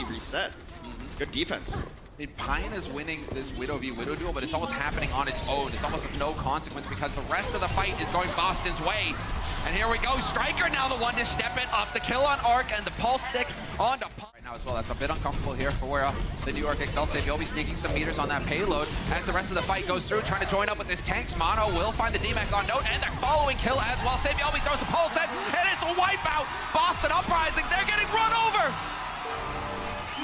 reset. Good defense. Pine is winning this Widow v Widow duel, but it's almost happening on its own. It's almost of no consequence because the rest of the fight is going Boston's way. And here we go, Striker now the one to step it up. The kill on Arc and the pulse stick on to Pine. Right now as well, that's a bit uncomfortable here for the NYXL save. You'll be sneaking some meters on that payload as the rest of the fight goes through, trying to join up with this tanks. Mono will find the DMAC on Note, and the following kill as well. Saviolby throws the pulse in, and it's a wipeout. Boston Uprising, they're getting run over.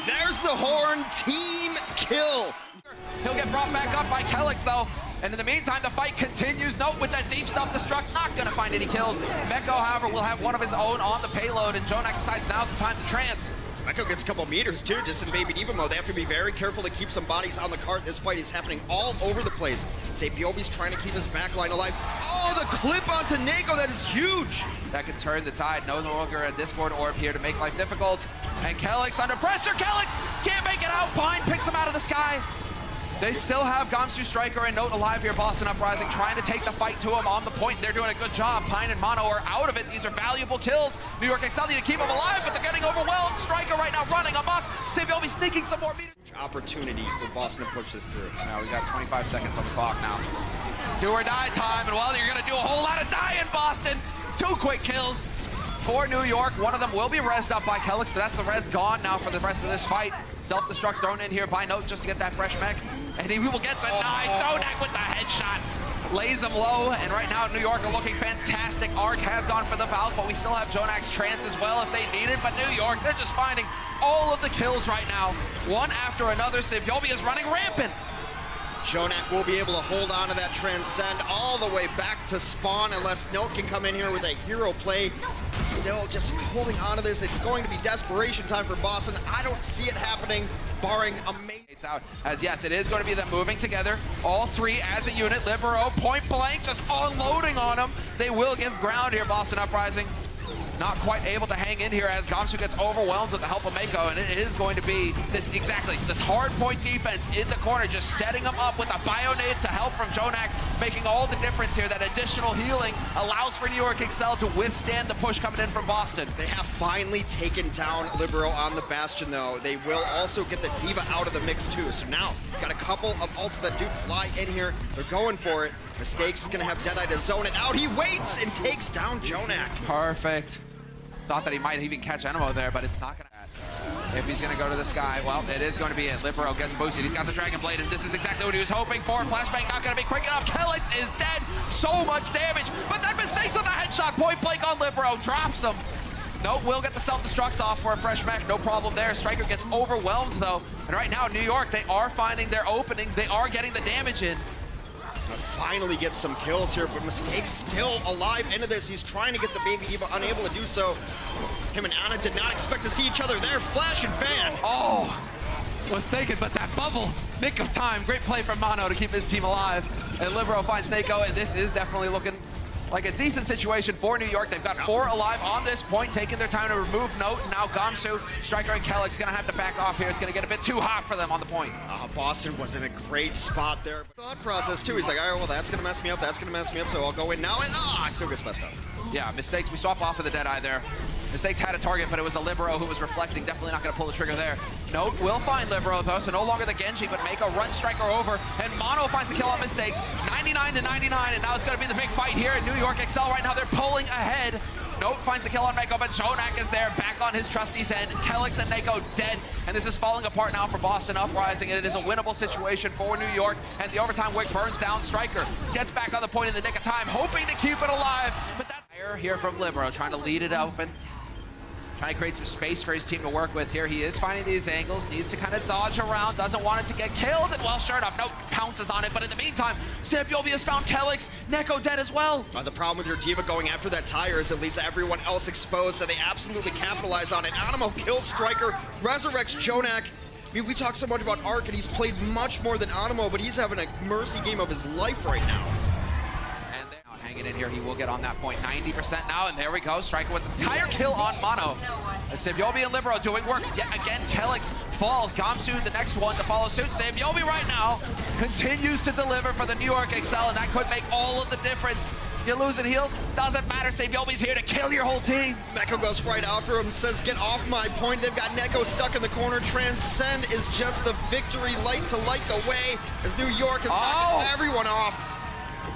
There's the horn, team kill. He'll get brought back up by Kelix though. And in the meantime, the fight continues. Note with that deep self-destruct, not gonna find any kills. Meko, however, will have one of his own on the payload, and Jonak decides now's the time to trance. Meko gets a couple meters too, just in Baby Diva mode. They have to be very careful to keep some bodies on the cart. This fight is happening all over the place. Saviolby's trying to keep his backline alive. Oh, the clip onto Nako, that is huge. That could turn the tide. No longer a Discord orb here to make life difficult. And Kelix under pressure. Kelix can't make it out. Pine picks him out of the sky. They still have Gamsu, Striker, and Note alive here. Boston Uprising trying to take the fight to him on the point. They're doing a good job. Pine and Mono are out of it. These are valuable kills. NYXL need to keep them alive, but they're getting overwhelmed. Striker right now running amok. Saviolby sneaking some more meters. Opportunity for Boston to push this through. Now we got 25 seconds on the clock now. Do or die time, and well, you're gonna do a whole lot of dying, Boston. 2 quick kills for New York. One of them will be rezzed up by Kelix, but that's the res gone now for the rest of this fight. Self-destruct thrown in here by Note just to get that fresh mech. And he will get denied. Jonak with the headshot. Lays him low, and right now New York are looking fantastic. Arc has gone for the Valve, but we still have Jonak's trance as well if they need it. But New York, they're just finding all of the kills right now. One after another. Saviolby is running rampant. Jonak will be able to hold on to that transcend all the way back to spawn unless Note can come in here with a hero play. Still just holding on to this. It's going to be desperation time for Boston. I don't see it happening, barring amazing. It's out, as yes, it is going to be them moving together. All three as a unit. Libero point blank, just unloading on them. They will give ground here, Boston Uprising. Not quite able to hang in here as Gamsu gets overwhelmed with the help of Mako, and it is going to be this hard point defense in the corner, just setting them up with a Bionade to help from Jonak, making all the difference here. That additional healing allows for NYXL to withstand the push coming in from Boston. They have finally taken down Libero on the Bastion though. They will also get the Diva out of the mix too. So now, got a couple of ults that do fly in here. They're going for it. Mistakes is gonna have Deadeye to zone it out. He waits and takes down Jonak. Perfect. Thought that he might even catch Enemo there, but it's not gonna happen. If he's gonna go to the sky, well, it is going to be it. Libero gets boosted. He's got the Dragon Blade, and this is exactly what he was hoping for. Flashbang not gonna be quick enough. Kelix is dead. So much damage, but then Mistakes with the headshot. Point blank on Libero, drops him. Note will get the self-destruct off for a fresh mech, no problem there. Striker gets overwhelmed though, and right now New York, they are finding their openings. They are getting the damage in. Finally gets some kills here, but Mistake's still alive into this. He's trying to get the Baby Diva, unable to do so. Him and Ana did not expect to see each other there. Flash and ban. Oh, was thinking, but that bubble, nick of time. Great play from Mono to keep his team alive. And Libero finds Nako, and this is definitely looking like a decent situation for New York. They've got 4 alive on this point, taking their time to remove Note. And now Gamsu, Striker, and Kelix gonna have to back off here. It's gonna get a bit too hot for them on the point. Boston was in a great spot there. Thought process too. He's like, all right, well, that's gonna mess me up. That's gonna mess me up. So I'll go in now, and I still gets messed up. Yeah, Mistakes. We swap off of the Deadeye there. Mistakes had a target, but it was a Libero who was reflecting. Definitely not going to pull the trigger there. Note will find Libero though, so no longer the Genji, but Mako runs Striker over, and Mono finds the kill on Mistakes. 99 to 99, and now it's going to be the big fight here in NYXL. Right now they're pulling ahead. Note finds the kill on Mako, but Jonak is there, back on his trusty's end. Kelix and Nako dead, and this is falling apart now for Boston Uprising, and it is a winnable situation for New York, and the overtime wick burns down Striker. Gets back on the point in the nick of time, hoping to keep it alive, but that's here from Libero, trying to lead it open. Trying to create some space for his team to work with here. He is finding these angles, needs to kind of dodge around, doesn't want it to get killed, and well, sure enough, Note pounces on it, but in the meantime, Saviolby has found Kelix, Neko dead as well. The problem with your Diva going after that tire is it leaves everyone else exposed, and they absolutely capitalize on it. Animo kills Striker, resurrects Jonak. I mean, we talk so much about Arc, and he's played much more than Animo, but he's having a mercy game of his life right now. Hanging in here, he will get on that point. 90% now, and there we go. Striker with the tire kill on Mono. Saviolby and Libero doing work. Yet again, Kelix falls. Gamsu, the next one to follow suit. Saviolby right now continues to deliver for the NYXL, and that could make all of the difference You're losing heals. Doesn't matter. Sabiobi's here to kill your whole team. Meko goes right after him, says, get off my point. They've got Neko stuck in the corner. Transcend is just the victory light to light the way as New York is knocking everyone off.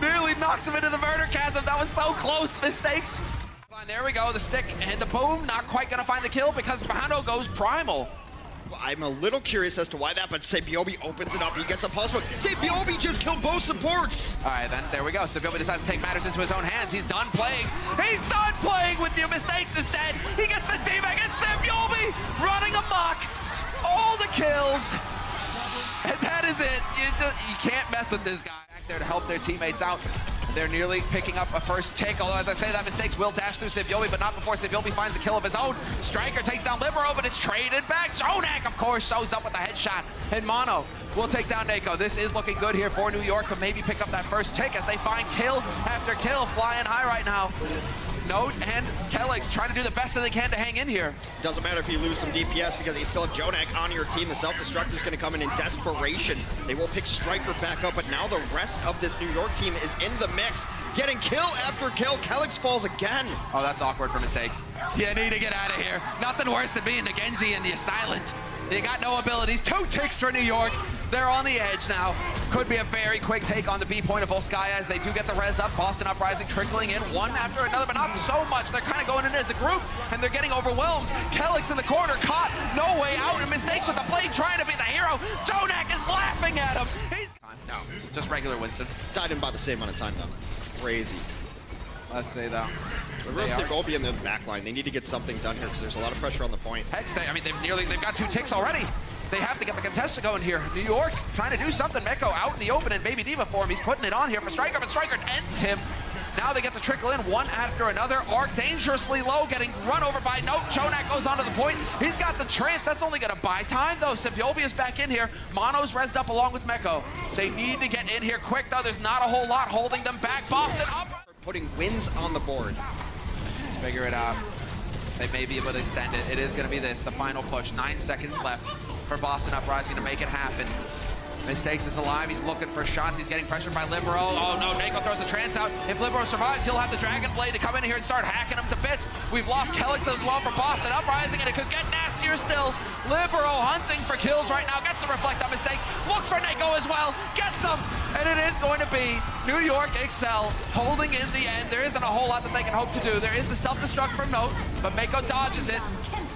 Nearly knocks him into the murder chasm. That was so close. Mistakes. There we go. The stick and the boom. Not quite going to find the kill because Bano goes primal. Well, I'm a little curious as to why that, but Sabiobi opens it up. He gets a pulse, but Sabiobi just killed both supports. All right, then there we go. Sabiobi decides to take matters into his own hands. He's done playing. He's done playing with you. Mistakes is dead. He gets the team back, and Sabiobi running amok. All the kills. And that is it. You can't mess with this guy. Back there to help their teammates out. They're nearly picking up a first take, although as I say that, Mistakes will dash through Sabiobi, but not before Sabiobi finds a kill of his own. Striker takes down Libero, but it's traded back. JJoNak, of course, shows up with a headshot. And Mono will take down Neko. This is looking good here for New York to maybe pick up that first take as they find kill after kill flying high right now. Note and Kelix trying to do the best that they can to hang in here. Doesn't matter if you lose some DPS because you still have JJoNak on your team. The self-destruct is going to come in desperation. They will pick Striker back up, but now the rest of this New York team is in the mix. Getting kill after kill. Kelix falls again. Oh, that's awkward for Mistakes. You need to get out of here. Nothing worse than being the Genji and you're silent. You got no abilities. 2 ticks for New York. They're on the edge now. Could be a very quick take on the B point of Volskaya as they do get the res up. Boston Uprising trickling in one after another, but not so much. They're kind of going in as a group, and they're getting overwhelmed. Kelix in the corner, caught, no way out, and Mistakes with the blade trying to be the hero. JJoNak is laughing at him. He's... No, just regular Winston. Died in about the same amount of time, though. It's crazy. Let's say, though. They will be in the back line. They need to get something done here because there's a lot of pressure on the point. Headstay, I mean, they've got 2 ticks already. They have to get the contestant going here. New York trying to do something. Meko out in the open and Baby Diva for him. He's putting it on here for Striker, but Striker ends him. Now they get to trickle in one after another. Arc dangerously low, getting run over by Note. JJoNak goes onto the point. He's got the trance. That's only going to buy time, though. Sabiobi is back in here. Mono's rezzed up along with Meko. They need to get in here quick, though. There's not a whole lot holding them back. Boston up. Putting wins on the board. Figure it out. They may be able to extend it. It is going to be this, the final push. 9 seconds left for Boston Uprising to make it happen. Mistakes is alive. He's looking for shots. He's getting pressured by Libero. Oh no, Neko throws the trance out. If Libero survives, he'll have the Dragon Blade to come in here and start hacking him to bits. We've lost Kelix as well for Boston Uprising, and it could get nastier still. Libero hunting for kills right now. Gets the reflect on Mistakes. Looks for Neko as well. Gets him. And it is going to be New York NYXL holding in the end. There isn't a whole lot that they can hope to do. There is the self-destruct from Note, but Meko dodges it.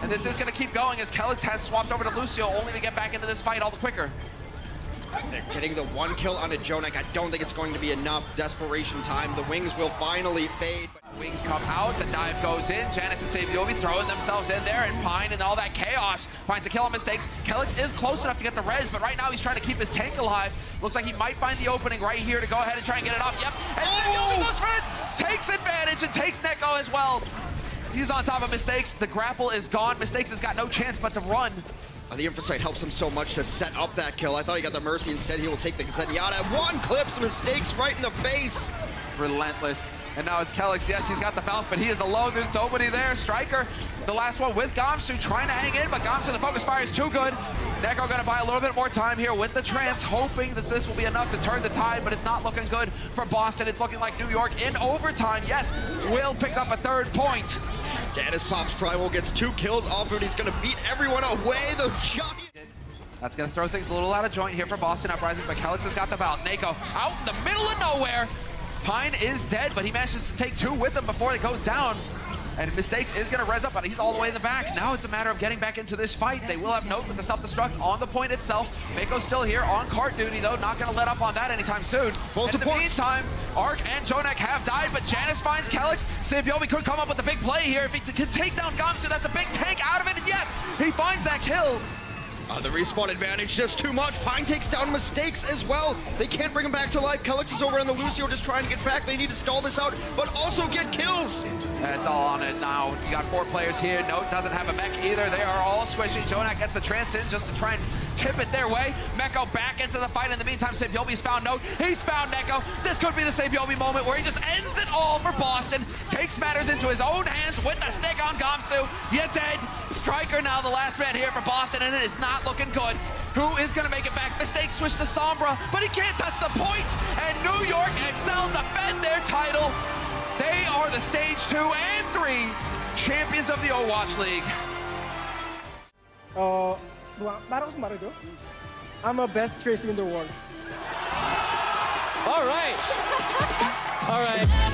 And this is going to keep going as Kelix has swapped over to Lucio, only to get back into this fight all the quicker. They're getting the 1 kill onto JJoNak. I don't think it's going to be enough. Desperation time. The wings will finally fade. Wings come out, the dive goes in. Janice and Sabiobi throwing themselves in there, and Pine and all that chaos finds a kill on Mistakes. Kelix is close enough to get the res, but right now he's trying to keep his tank alive. Looks like he might find the opening right here to go ahead and try and get it off. Yep, and Sabiobi goes for it! Takes advantage and takes Neko as well. He's on top of Mistakes. The grapple is gone. Mistakes has got no chance but to run. The Infrasight helps him so much to set up that kill. I thought he got the Mercy. Instead, he will take the Zenyatta. 1 clips Mistakes right in the face. Relentless. And now it's Kelix. Yes, he's got the Falcon, but he is alone. There's nobody there. Striker, the last one with Gamsu, trying to hang in, but Gamsu, the focus fire is too good. Neko going to buy a little bit more time here with the trance, hoping that this will be enough to turn the tide, but it's not looking good for Boston. It's looking like New York in overtime, yes, will pick up a 3rd point. Janice pops Primal, gets 2 kills off of it. He's going to beat everyone away. The job. That's going to throw things a little out of joint here for Boston Uprising, but Kelix has got the belt. Neko out in the middle of nowhere. Pine is dead, but he manages to take 2 with him before it goes down. And Mistakes is going to res up, but he's all the way in the back. Now it's a matter of getting back into this fight. They will have Note with the self-destruct on the point itself. Mako's still here on cart duty, though. Not going to let up on that anytime soon. And in the meantime, Arc and JJoNak have died, but Janice finds Kelix. Sabiobi could come up with a big play here. If he can take down Gamsu, that's a big tank out of it. And yes, he finds that kill. The respawn advantage just too much. Pine takes down Mistakes as well. They can't bring him back to life. Kelix is over on the Lucio just trying to get back. They need to stall this out, but also get kills. That's all on it now. You got 4 players here. Note doesn't have a mech either. They are all squishy. JJoNak gets the trance in just to try and tip it their way. Meko back into the fight. In the meantime, Sabiobi's found Note. He's found Neko. This could be the Sabiobi moment where he just ends it all for Boston. Takes matters into his own hands with the stick on Gamsu. You're dead. Striker now the last man here for Boston, and it is not looking good. Who is going to make it back? Mistakes switch to Sombra, but he can't touch the point. And New York NYXL defend their title. They are the stage 2 and 3 champions of the Overwatch League. Parang Marido. I'm a best tracer in the world. All right. All right.